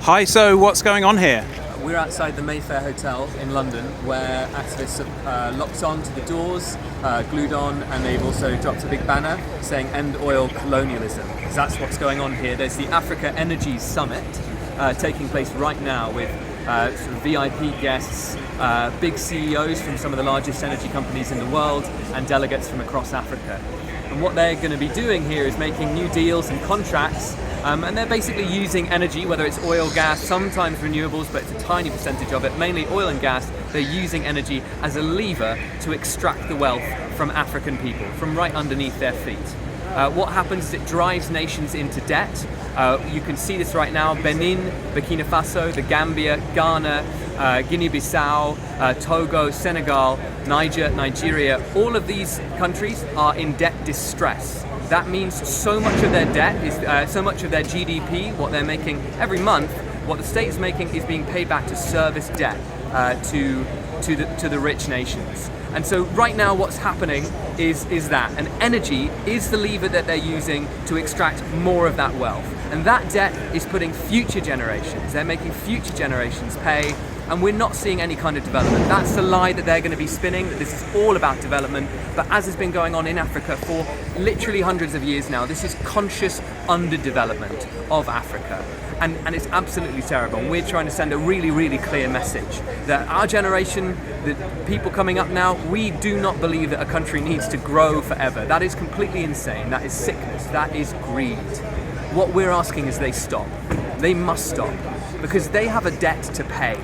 Hi, so what's going on here? We're outside the Mayfair Hotel in London, where activists are locked on to the doors, glued on, and they've also dropped a big banner saying "End Oil Colonialism." Because that's what's going on here. There's the Africa Energy Summit taking place right now with sort of VIP guests, big CEOs from some of the largest energy companies in the world, and delegates from across Africa. And what they're going to be doing here is making new deals and contracts, and they're basically using energy, whether it's oil, gas, sometimes renewables, but it's a tiny percentage of it, mainly oil and gas. They're using energy as a lever to extract the wealth from African people, from right underneath their feet. What happens is it drives nations into debt. You can see this right now: Benin, Burkina Faso, the Gambia, Ghana, Guinea-Bissau, Togo, Senegal, Niger, Nigeria. All of these countries are in debt distress. That means so much of their debt is so much of their GDP, what they're making every month, what the state is making is being paid back to service debt to the rich nations. And so right now what's happening is that, and energy is the lever that they're using to extract more of that wealth. And that debt is putting future generations, they're making future generations pay, and we're not seeing any kind of development. That's the lie that they're going to be spinning, that this is all about development. But as has been going on in Africa for literally hundreds of years now, this is conscious underdevelopment of Africa. And it's absolutely terrible. And we're trying to send a really, really clear message that our generation, the people coming up now, we do not believe that a country needs to grow forever. That is completely insane. That is sickness. That is greed. What we're asking is they stop. They must stop, because they have a debt to pay.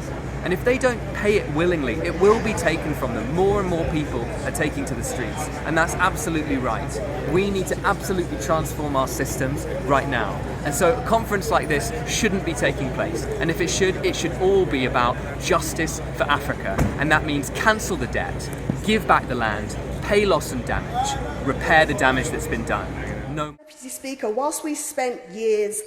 And if they don't pay it willingly, it will be taken from them. More and more people are taking to the streets, and that's absolutely right. We need to absolutely transform our systems right now. And so a conference like this shouldn't be taking place. And if it should all be about justice for Africa. And that means cancel the debt, give back the land, pay loss and damage, repair the damage that's been done. Deputy Speaker, whilst we spent years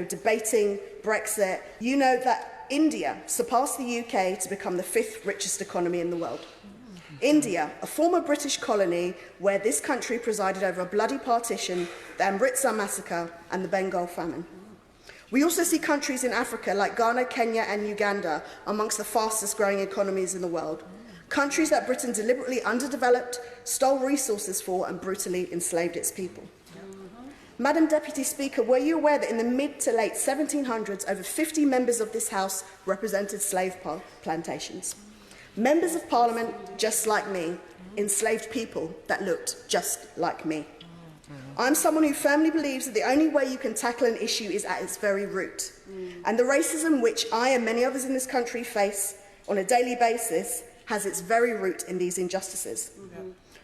debating Brexit, you know that India surpassed the UK to become the 5th richest economy in the world. India, a former British colony where this country presided over a bloody partition, the Amritsar massacre and the Bengal famine. We also see countries in Africa like Ghana, Kenya and Uganda amongst the fastest growing economies in the world. Countries that Britain deliberately underdeveloped, stole resources for and brutally enslaved its people. Madam Deputy Speaker, were you aware that in the mid to late 1700s, over 50 members of this House represented slave plantations? Members of Parliament, just like me, enslaved people that looked just like me. I'm someone who firmly believes that the only way you can tackle an issue is at its very root. And the racism which I and many others in this country face on a daily basis has its very root in these injustices.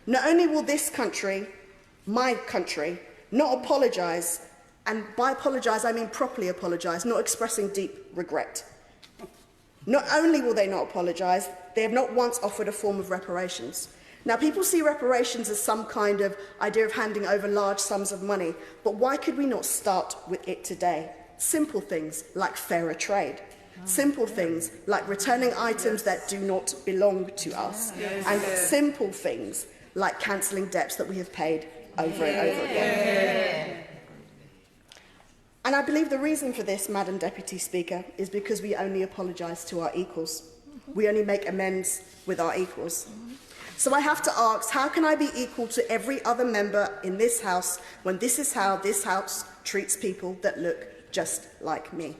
Not only will this country, my country, not apologise, and by apologise I mean properly apologise, not expressing deep regret. Not only will they not apologise, they have not once offered a form of reparations. Now, people see reparations as some kind of idea of handing over large sums of money, but why could we not start with it today? Simple things like fairer trade. Simple things like returning items that do not belong to us. And simple things like cancelling debts that we have paid over and over again. And I believe the reason for this, Madam Deputy Speaker, is because we only apologise to our equals. We only make amends with our equals. So I have to ask, how can I be equal to every other member in this House when this is how this House treats people that look just like me?